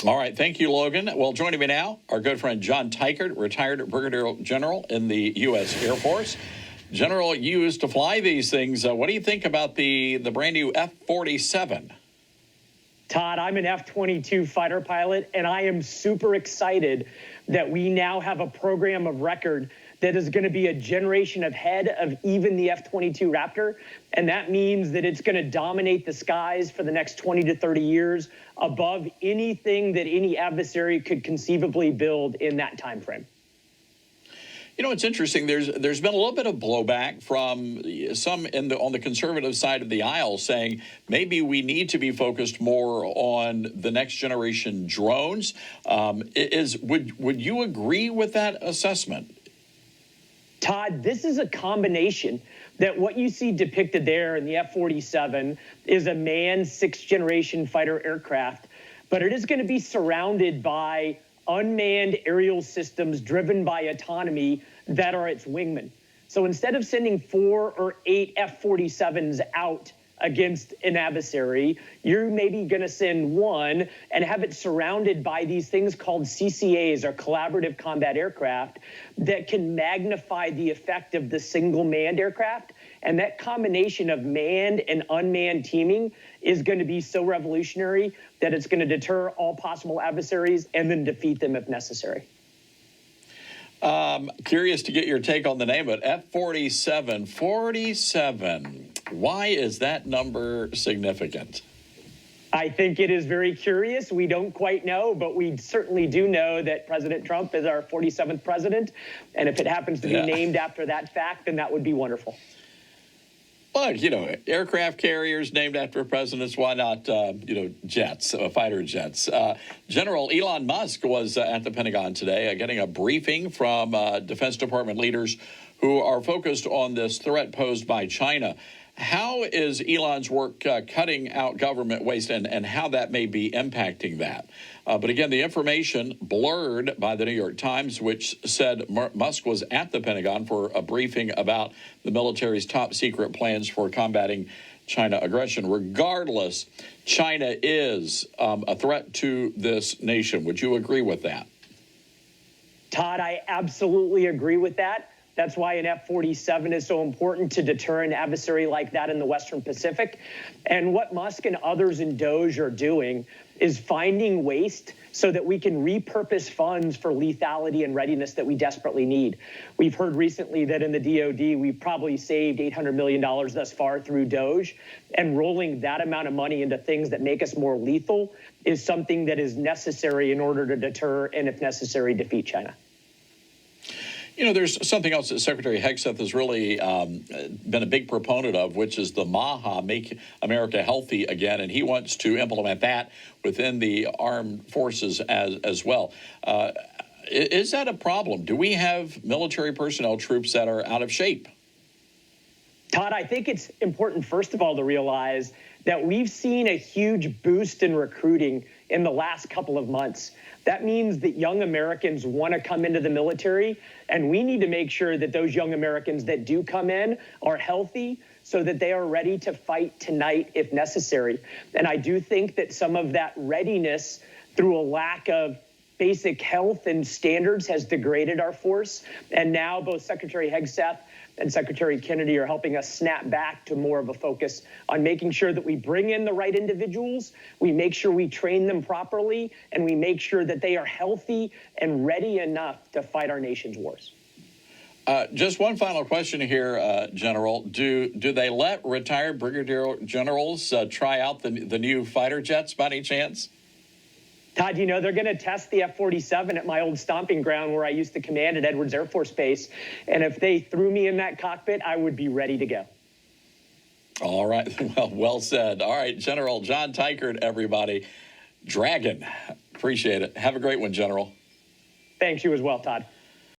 All right. Thank you, Logan. Well, joining me now, our good friend John Teichert, retired Brigadier General in the U.S. Air Force. General, you used to fly these things. What do you think about the brand new F-47? Todd, I'm an F-22 fighter pilot, and I am super excited that we now have a program of record that is going to be a generation ahead of even the F-22 Raptor. And that means that it's going to dominate the skies for the next 20 to 30 years above anything that any adversary could conceivably build in that time frame. You know, it's interesting. There's been a little bit of blowback from some on the conservative side of the aisle saying maybe we need to be focused more on the next generation drones. Would you agree with that assessment? Todd, this is a combination that what you see depicted there in the F-47 is a manned sixth-generation fighter aircraft, but it is going to be surrounded by unmanned aerial systems driven by autonomy that are its wingmen. So instead of sending 4 or 8 F-47s out against an adversary, you're maybe going to send one and have it surrounded by these things called CCAs, or collaborative combat aircraft, that can magnify the effect of the single manned aircraft. And that combination of manned and unmanned teaming is going to be so revolutionary that it's going to deter all possible adversaries and then defeat them if necessary. Curious to get your take on the name of it. F-47. 47. Why is that number significant? I think it is very curious. We don't quite know, but we certainly do know that President Trump is our 47th president. And if it happens to be named after that fact, then that would be wonderful. Look, you know, aircraft carriers named after presidents, why not, jets, fighter jets? General Elon Musk was at the Pentagon today getting a briefing from Defense Department leaders who are focused on this threat posed by China. How is Elon's work cutting out government waste and how that may be impacting that? But again, the information blurred by the New York Times, which said Musk was at the Pentagon for a briefing about the military's top secret plans for combating China aggression. Regardless, China is a threat to this nation. Would you agree with that? Todd, I absolutely agree with that. That's why an F-47 is so important to deter an adversary like that in the Western Pacific. And what Musk and others in DOGE are doing is finding waste so that we can repurpose funds for lethality and readiness that we desperately need. We've heard recently that in the DoD, we've probably saved $800 million thus far through DOGE, and rolling that amount of money into things that make us more lethal is something that is necessary in order to deter and, if necessary, defeat China. You know, there's something else that Secretary Hegseth has really been a big proponent of, which is the MAHA, Make America Healthy Again, and he wants to implement that within the armed forces as well. Is that a problem? Do we have military personnel, troops that are out of shape? Todd, I think it's important, first of all, to realize that we've seen a huge boost in recruiting in the last couple of months. That means that young Americans want to come into the military, and we need to make sure that those young Americans that do come in are healthy so that they are ready to fight tonight if necessary. And I do think that some of that readiness through a lack of basic health and standards has degraded our force. And now both Secretary Hegseth and Secretary Kennedy are helping us snap back to more of a focus on making sure that we bring in the right individuals, we make sure we train them properly, and we make sure that they are healthy and ready enough to fight our nation's wars. Just one final question here, General. Do they let retired brigadier generals try out the new fighter jets by any chance? Todd, you know, they're going to test the F-47 at my old stomping ground where I used to command at Edwards Air Force Base. And if they threw me in that cockpit, I would be ready to go. All right. Well said. All right, General John Teichert, everybody. Dragon. Appreciate it. Have a great one, General. Thanks, you as well, Todd.